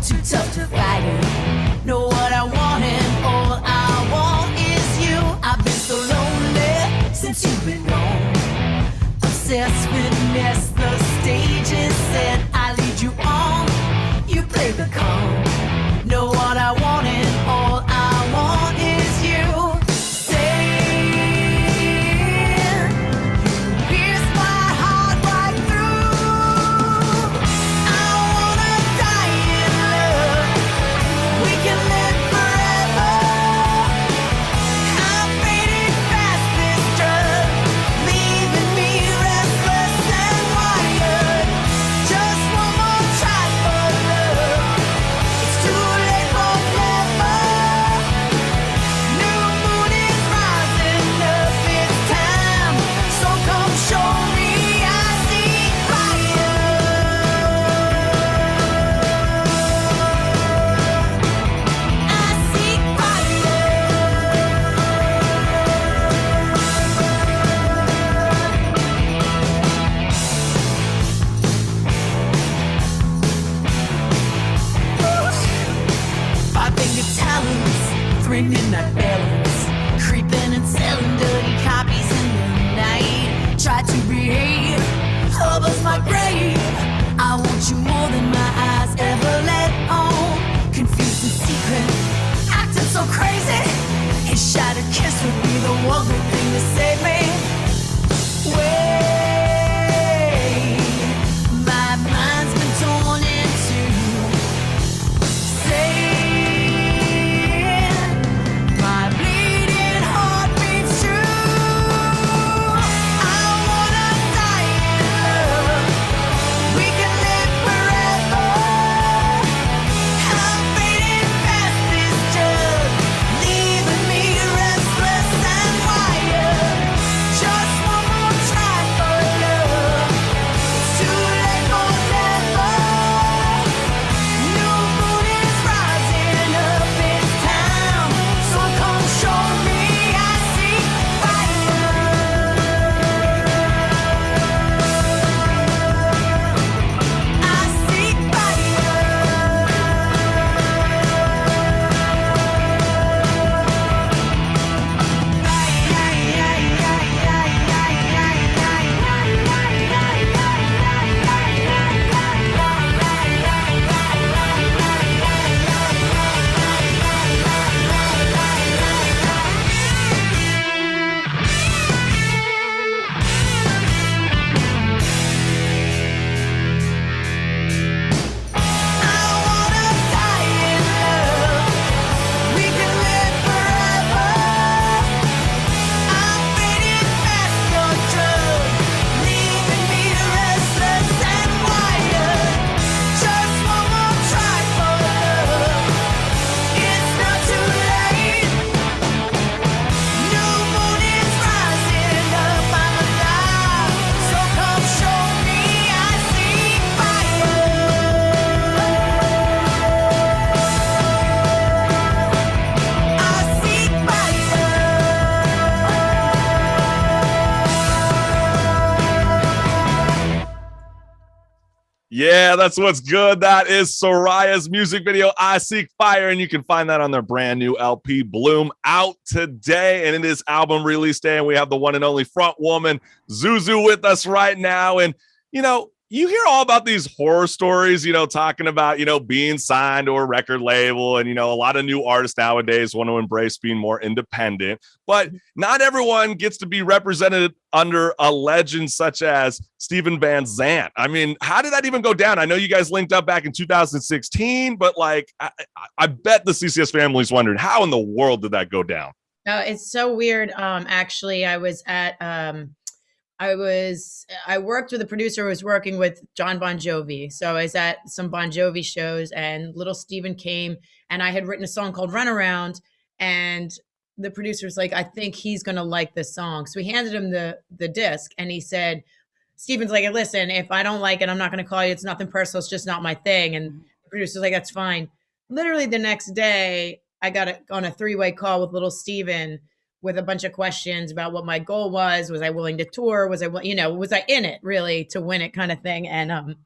too tough to fight it. Know what I want and all I want is you. I've been so lonely since you've been gone. Obsessed with mess, the stage is set. I lead you on, you play the calm. Know what I want and all I want is you. Ringing that balance, creeping and selling dirty copies in the night. Try to behave, hovers my grave. I want you more than my eyes ever let on. Confused and secret, acting so crazy. His shattered kiss would be the one good thing to save me. Wait, my mind's been torn in two. Say Yeah, that's what's good. That is SORAIA's music video, I Seek Fire, and you can find that on their brand new LP, Bloom, out today, and it is album release day, and we have the one and only front woman, Zuzu, with us right now. And, you know, you hear all about these horror stories, you know, talking about, you know, being signed to a record label. And, you know, a lot of new artists nowadays want to embrace being more independent, but not everyone gets to be represented under a legend such as Steven Van Zandt. I mean, how did that even go down? I know you guys linked up back in 2016, but like, I bet the CCS family's wondering, how in the world did that go down? No, it's so weird. Actually, I worked with a producer who was working with John Bon Jovi. So I was at some Bon Jovi shows, and little Steven came, and I had written a song called Runaround, and the producer's like, I think he's going to like this song. So we handed him the disc, and he said, Steven's like, listen, if I don't like it, I'm not going to call you. It's nothing personal. It's just not my thing. And the producer's like, that's fine. Literally the next day, I got on a 3-way call with little Steven with a bunch of questions about what my goal was. Was I willing to tour? Was I in it really to win it, kind of thing? And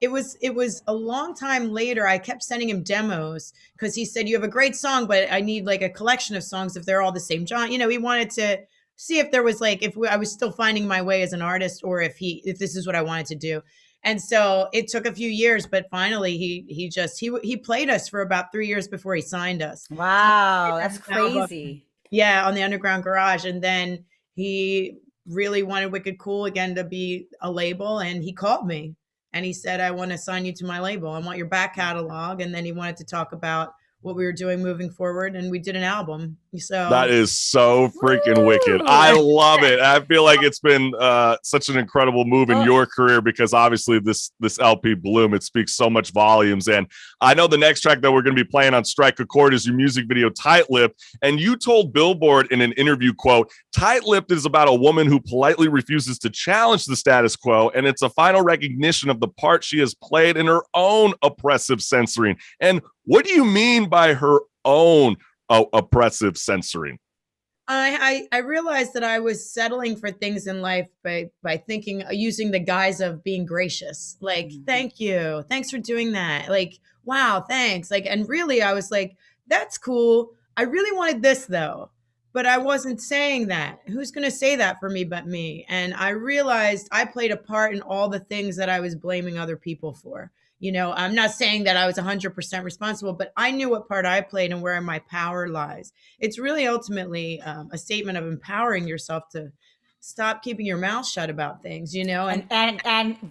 it was a long time later. I kept sending him demos because he said, you have a great song, but I need like a collection of songs if they're all the same genre. You know, he wanted to see if there was like, I was still finding my way as an artist, or if this is what I wanted to do. And so it took a few years, but finally he played us for about 3 years before he signed us. Wow, that's crazy. Yeah, on the Underground Garage. And then he really wanted Wicked Cool again to be a label. And he called me and he said, I want to sign you to my label. I want your back catalog. And then he wanted to talk about what we were doing moving forward. And we did an album. So that is so freaking wicked. I love it. I feel like it's been such an incredible move in your career, because obviously this LP Bloom, it speaks so much volumes. And I know the next track that we're going to be playing on Strike a Chord is your music video, Tight Lipped. And you told Billboard in an interview, quote, Tight Lipped is about a woman who politely refuses to challenge the status quo. And it's a final recognition of the part she has played in her own oppressive censoring. And what do you mean by her own oppressive censoring? I realized that I was settling for things in life by thinking, using the guise of being gracious. Like, thank you. Thanks for doing that. Like, wow, thanks. Like, and really I was like, that's cool. I really wanted this though, but I wasn't saying that. Who's going to say that for me but me? And I realized I played a part in all the things that I was blaming other people for. You know, I'm not saying that I was 100% responsible, but I knew what part I played and where my power lies. It's really ultimately a statement of empowering yourself to stop keeping your mouth shut about things, you know, and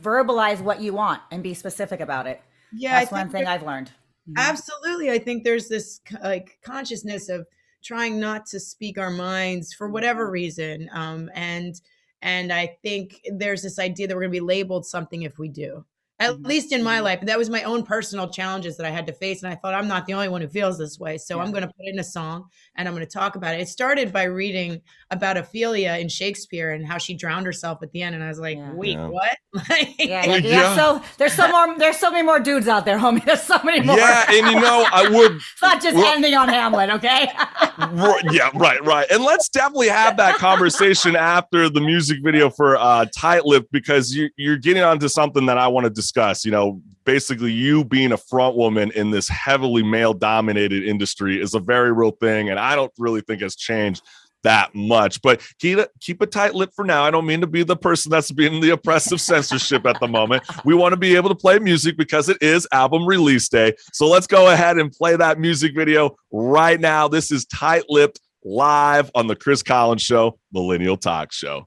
verbalize what you want and be specific about it. Yeah, that's one thing I've learned. Absolutely. I think there's this like consciousness of trying not to speak our minds for whatever reason. And I think there's this idea that we're going to be labeled something if we do. At least in my life. That was my own personal challenges that I had to face. And I thought, I'm not the only one who feels this way. So I'm going to put it in a song and I'm going to talk about it. It started by reading about Ophelia in Shakespeare and how she drowned herself at the end. And I was like, wait, what? So there's so many more dudes out there, homie. There's so many more. Yeah. And you know, it's not just ending on Hamlet. Okay. Yeah. Right. And let's definitely have that conversation after the music video for Tight Lipped, because you're getting onto something that I want to discuss. You know, basically you being a front woman in this heavily male dominated industry is a very real thing. And I don't really think it's changed that much, but keep a tight lip for now. I don't mean to be the person that's being the oppressive censorship at the moment. We want to be able to play music because it is album release day. So let's go ahead and play that music video right now. This is Tight Lipped live on the Chris Collins Show, Millennial Talk Show.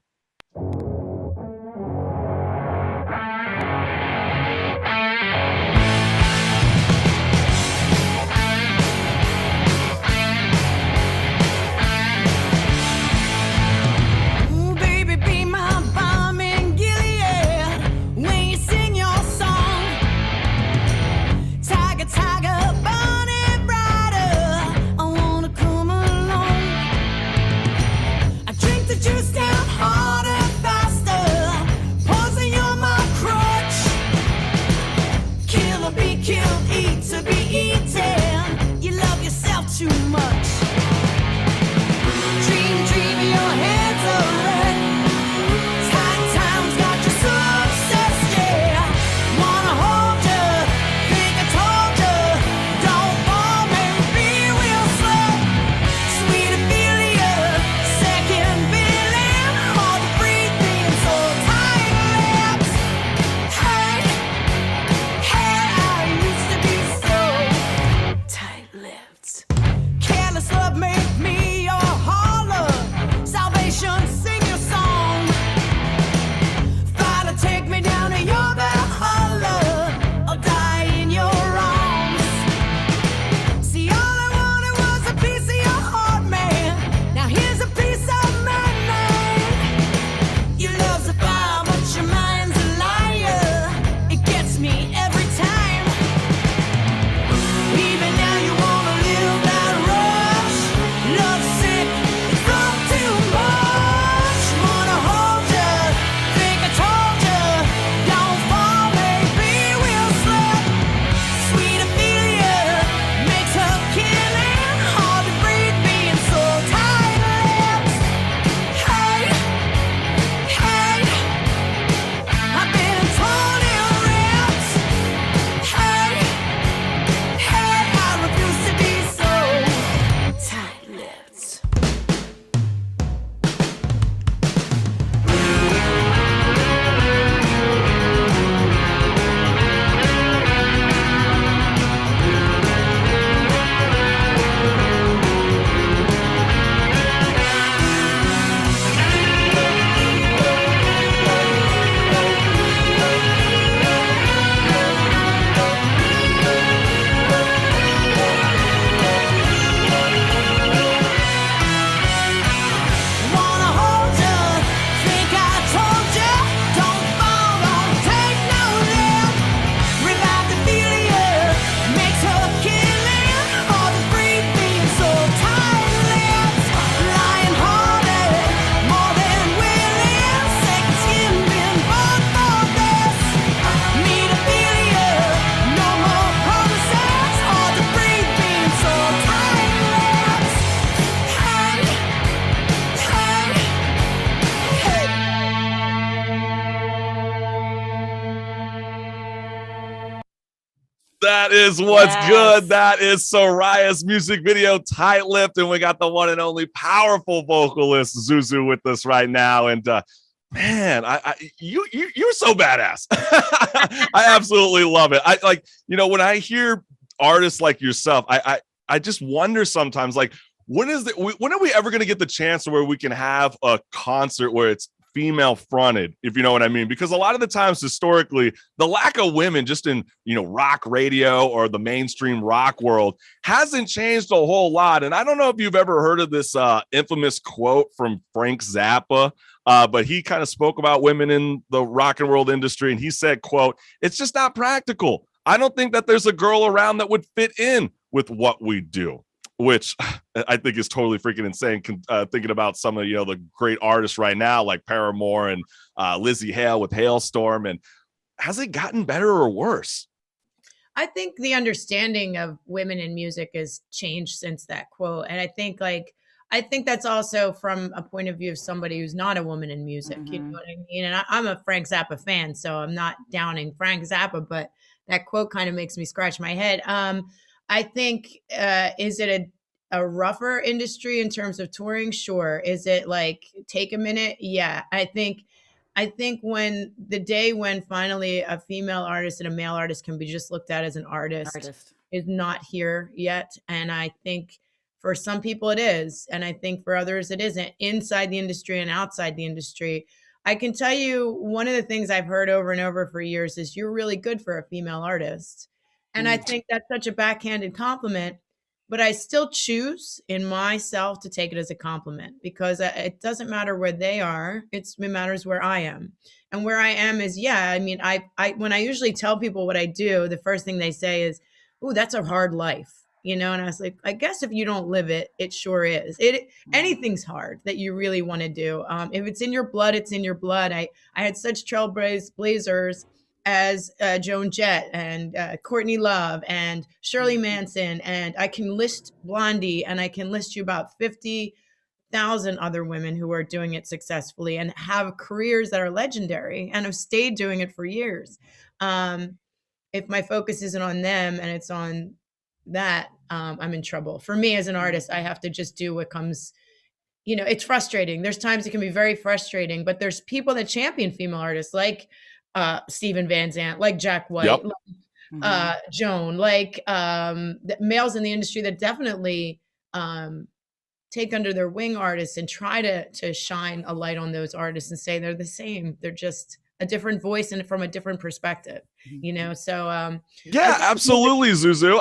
Wanna hold That is what's Yes. good. That is SORAIA's music video, Tight Lipped. And we got the one and only powerful vocalist, Zuzu, with us right now. And man, you're so badass. I absolutely love it. I like, when I hear artists like yourself, I just wonder sometimes, like, when are we ever going to get the chance where we can have a concert where it's female fronted, if you know what I mean? Because a lot of the times historically, the lack of women just in, rock radio or the mainstream rock world hasn't changed a whole lot. And I don't know if you've ever heard of this infamous quote from Frank Zappa, but he kind of spoke about women in the rock and roll industry. And he said, quote, "It's just not practical. I don't think that there's a girl around that would fit in with what we do." Which I think is totally freaking insane. Thinking about some of the great artists right now, like Paramore and Lizzie Hale with Hailstorm. And has it gotten better or worse? I think the understanding of women in music has changed since that quote, and I think that's also from a point of view of somebody who's not a woman in music. You know what I mean? And I'm a Frank Zappa fan, so I'm not downing Frank Zappa, but that quote kind of makes me scratch my head. I think, is it a rougher industry in terms of touring? Sure. Is it like take a minute? Yeah. I think when the day when finally a female artist and a male artist can be just looked at as an artist is not here yet. And I think for some people it is. And I think for others it isn't, inside the industry and outside the industry. I can tell you one of the things I've heard over and over for years is you're really good for a female artist. And I think that's such a backhanded compliment, but I still choose in myself to take it as a compliment, because it doesn't matter where they are. It matters where I am. And where I am is, I when I usually tell people what I do, the first thing they say is, "Ooh, that's a hard life." And I was like, I guess if you don't live it, it sure is. Anything's hard that you really want to do. If it's in your blood, it's in your blood. I had such trailblazers as Joan Jett and Courtney Love and Shirley Manson, and I can list Blondie, and I can list you about 50,000 other women who are doing it successfully and have careers that are legendary and have stayed doing it for years. If my focus isn't on them and it's on that, I'm in trouble. For me as an artist, I have to just do what comes. It's frustrating. There's times it can be very frustrating, but there's people that champion female artists like Steven Van Zandt, like Jack White, Yep. like Joan, like the males in the industry that definitely take under their wing artists and try to shine a light on those artists and say they're the same. They're just a different voice and from a different perspective, so yeah, absolutely, Zuzu.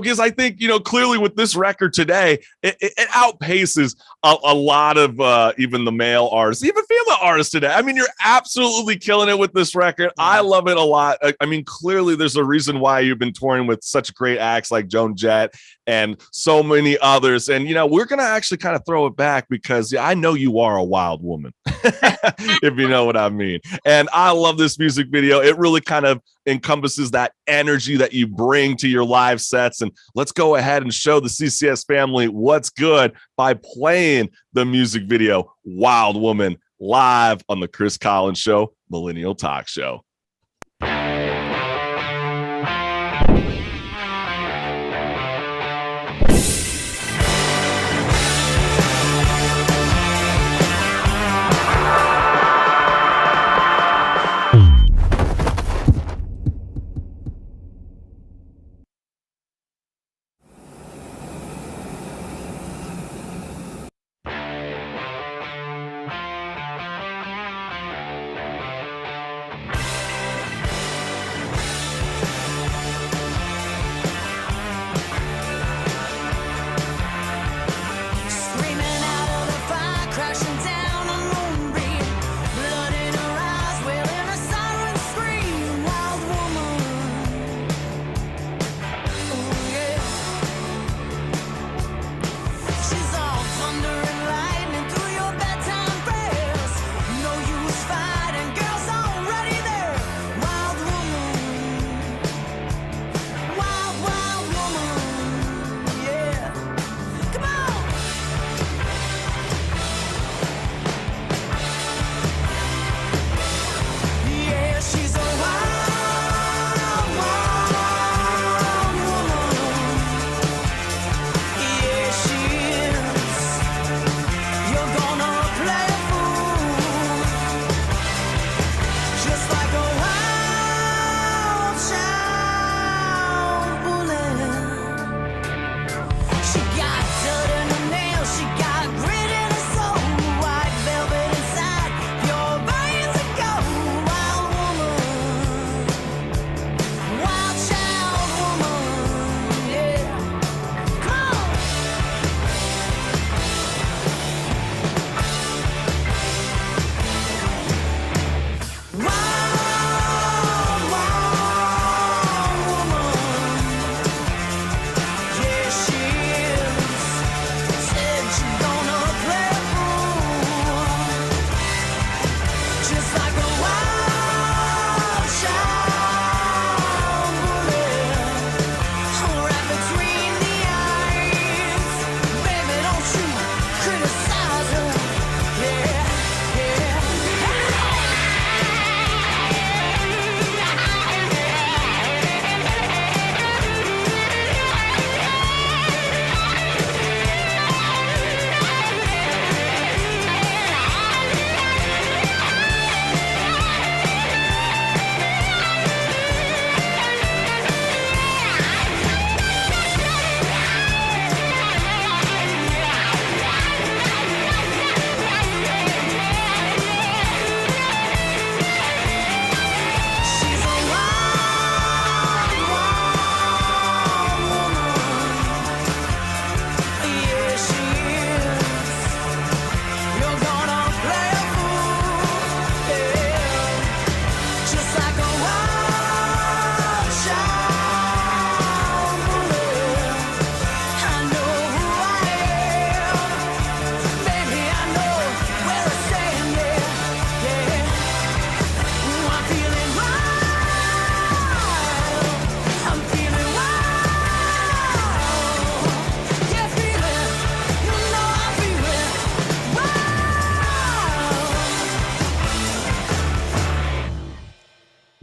Because I think clearly with this record today, it outpaces a lot of even the male artists, even female artists today. I mean, you're absolutely killing it with this record. I love it a lot. I mean, clearly there's a reason why you've been touring with such great acts like Joan Jett and so many others. And we're gonna actually kind of throw it back because I know you are a wild woman, if you know what I mean. And I love this music video. It really kind of encompasses that energy that you bring to your live sets. And let's go ahead and show the CCS family what's good by playing the music video Wild Woman live on the Chris Collins Show, Millennial Talk Show.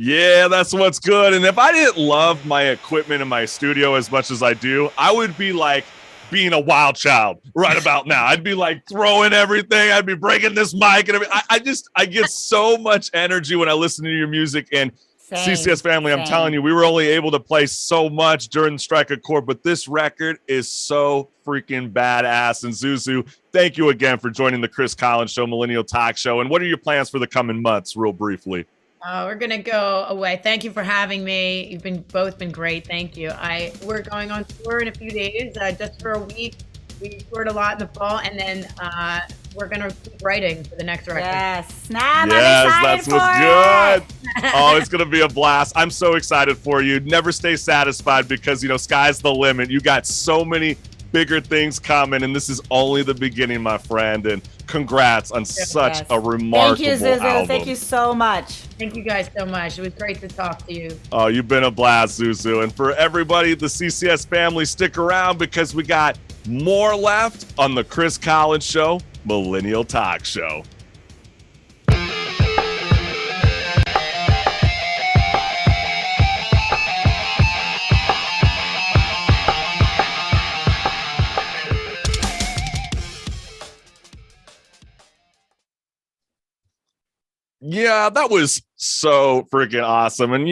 Yeah, that's what's good. And if I didn't love my equipment in my studio as much as I do, I would be like being a wild child right about now. I'd be like throwing everything. I'd be breaking this mic and everything. I get so much energy when I listen to your music. And CCS family, I'm telling you, we were only able to play so much during Strike a Chord, but this record is so freaking badass. And Zuzu, thank you again for joining the Chris Collins Show, Millennial Talk Show. And what are your plans for the coming months, real briefly? We're gonna go away. Thank you for having me. You've both been great. Thank you. We're going on tour in a few days, just for a week. We toured a lot in the fall, and then we're gonna keep writing for the next record. Yes, snap! Yes, I'm that's what's good. Oh, it's gonna be a blast. I'm so excited for you. Never stay satisfied because sky's the limit. You got so many bigger things coming, and this is only the beginning, my friend. And congrats on such a remarkable Thank you, Zuzu. album. Thank you so much. Thank you guys so much. It was great to talk to you. Oh, you've been a blast, Zuzu. And for everybody, the CCS family, stick around because we got more left on the Chris Collins Show, Millennial Talk Show. Yeah, that was so freaking awesome. And,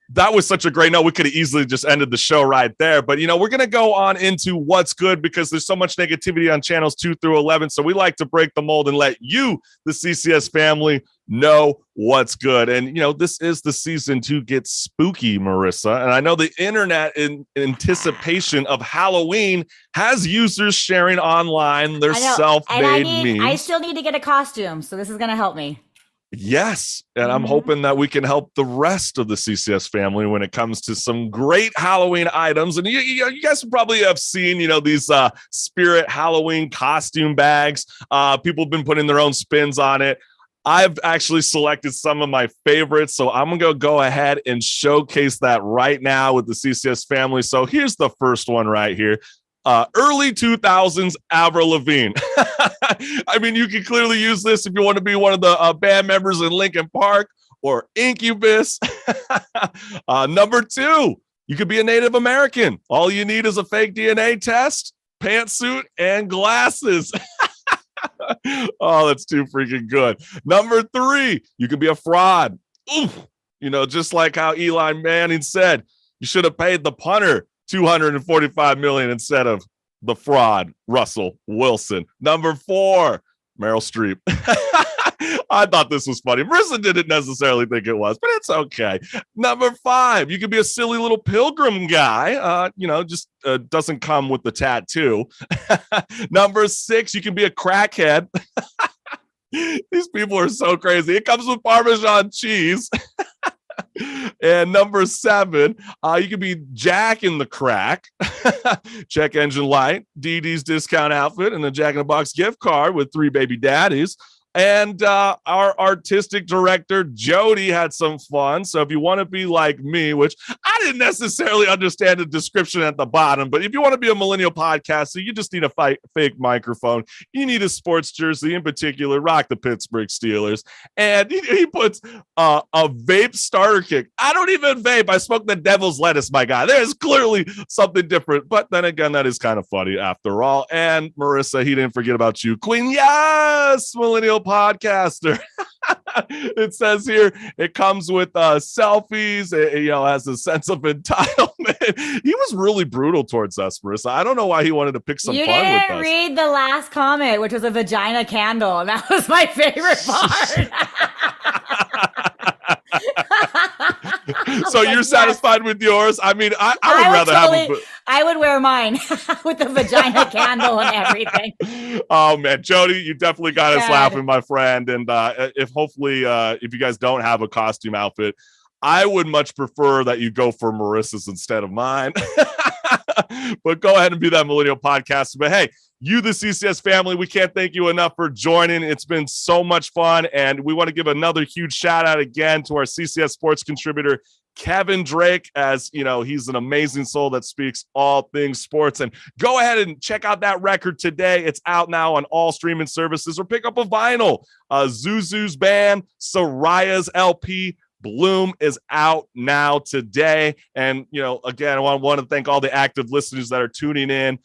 that was such a great note. We could have easily just ended the show right there. But, we're going to go on into what's good because there's so much negativity on channels 2 through 11. So we like to break the mold and let you, the CCS family, know what's good. And, this is the season to get spooky, Marissa. And I know the internet, in anticipation of Halloween, has users sharing online their self-made memes. I still need to get a costume. So this is going to help me. Yes. And I'm hoping that we can help the rest of the CCS family when it comes to some great Halloween items. And you guys probably have seen, these spirit Halloween costume bags. People have been putting their own spins on it. I've actually selected some of my favorites. So I'm going to go ahead and showcase that right now with the CCS family. So here's the first one right here. Early 2000s Avril Lavigne. I mean, you can clearly use this if you want to be one of the band members in Linkin Park or Incubus. Number 2, you could be a Native American. All you need is a fake DNA test, pantsuit, and glasses. Oh, that's too freaking good. Number 3, you could be a fraud. Oof. Just like how Eli Manning said, you should have paid the punter $245 million instead of the fraud, Russell Wilson. Number 4, Meryl Streep. I thought this was funny. Marissa didn't necessarily think it was, but it's okay. Number 5, you could be a silly little pilgrim guy. Just doesn't come with the tattoo. Number 6, you can be a crackhead. These people are so crazy. It comes with Parmesan cheese. And number 7, you could be Jack in the Crack, check engine light, Dee Dee's discount outfit, and a Jack in the Box gift card with 3 baby daddies. And our artistic director, Jody, had some fun. So if you want to be like me, which I didn't necessarily understand the description at the bottom, but if you want to be a millennial podcaster, you just need a fake microphone. You need a sports jersey, in particular, rock the Pittsburgh Steelers. And he puts a vape starter kick. I don't even vape. I smoke the devil's lettuce, my guy. There's clearly something different. But then again, that is kind of funny after all. And Marissa, he didn't forget about you. Queen, yes, millennial podcaster. It says here it comes with selfies. It, has a sense of entitlement. He was really brutal towards us, Marissa. I don't know why he wanted to pick some fun with us. You didn't read the last comment, which was a vagina candle, and that was my favorite part. So you're satisfied with yours? I mean, I would rather have I would wear mine with the vagina candle and everything. Oh man, Jody, you definitely got us laughing, my friend. And if you guys don't have a costume outfit, I would much prefer that you go for Marissa's instead of mine. But go ahead and be that millennial podcaster. But hey, you, the CCS family, we can't thank you enough for joining. It's been so much fun. And we want to give another huge shout out again to our CCS sports contributor, Kevin Drake, as he's an amazing soul that speaks all things sports. And go ahead and check out that record today. It's out now on all streaming services, or pick up a vinyl. Zuzu's band, SORAIA's LP, Bloom is out now today. And, again, I want to thank all the active listeners that are tuning in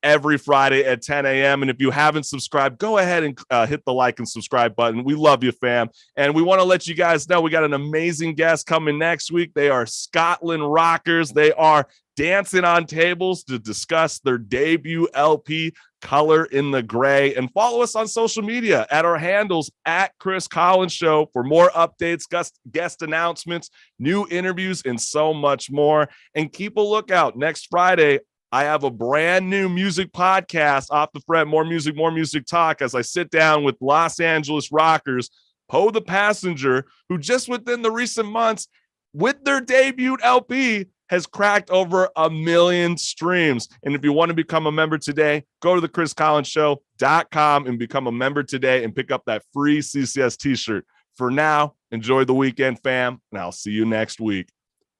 every Friday at 10 a.m. And if you haven't subscribed, go ahead and hit the like and subscribe button. We love you, fam. And we want to let you guys know we got an amazing guest coming next week. They are Scotland Rockers. They are dancing on tables to discuss their debut LP, Color in the Gray. And follow us on social media at our handles at Chris Collins Show for more updates, guest announcements, new interviews, and so much more. And keep a lookout next Friday. I have a brand new music podcast, Off the Fret, More Music Talk, as I sit down with Los Angeles rockers, Poe the Passenger, who just within the recent months, with their debut LP, has cracked over 1 million streams. And if you want to become a member today, go to thechriscollinsshow.com and become a member today and pick up that free CCS t-shirt. For now, enjoy the weekend, fam, and I'll see you next week.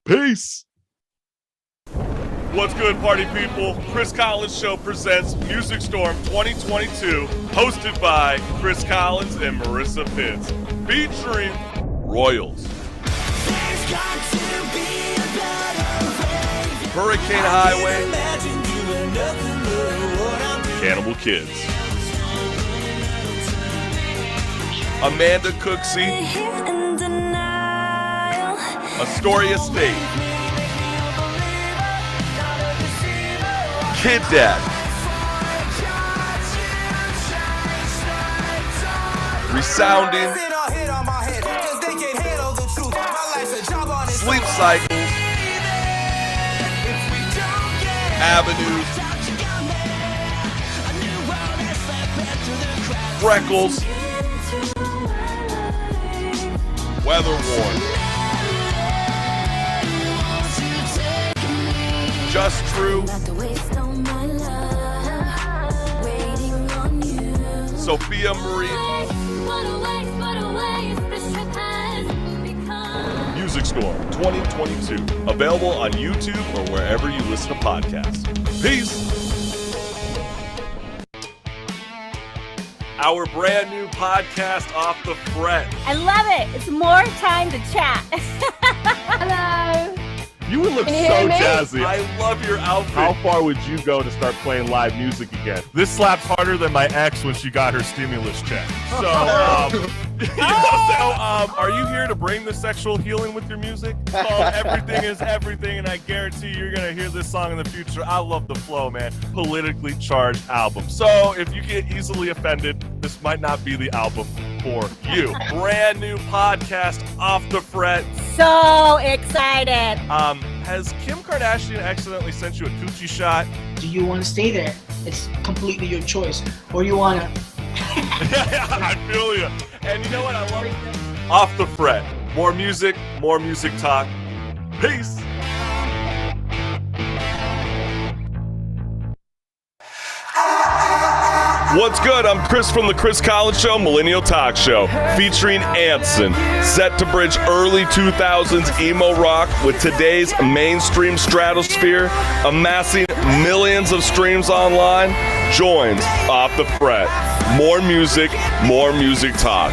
Peace. What's good, party people? Chris Collins Show presents Music Storm 2022, hosted by Chris Collins and Marissa Pitts, featuring Royals, Hurricane Highway, Cannibal Kids, Amanda Cooksey, Astoria State, Kid Dad, Resounding, Sleep Cycles, Avenues, Freckles, Weather Worn, Just True, Sophia Marie, Music Storm 2022, available on YouTube or wherever you listen to podcasts. Peace. Our brand new podcast, Off the Fret. I love it. It's more time to chat. Hello. You would look so jazzy. I love your outfit. How far would you go to start playing live music again? This slaps harder than my ex when she got her stimulus check. So, are you here to bring the sexual healing with your music? Everything is everything, and I guarantee you're going to hear this song in the future. I love the flow, man. Politically charged album. So if you get easily offended, this might not be the album for you. Brand new podcast, Off the Fret. So excited. Has Kim Kardashian accidentally sent you a coochie shot? Do you want to stay there? It's completely your choice. Or you want to... I feel you. And you know what? I love it. Off the Fret. More music talk. Peace. What's good? I'm Chris from The Chris Collins Show, Millennial Talk Show, featuring Anson, set to bridge early 2000s emo rock with today's mainstream stratosphere, amassing millions of streams online, joins Off the Fret. More music talk.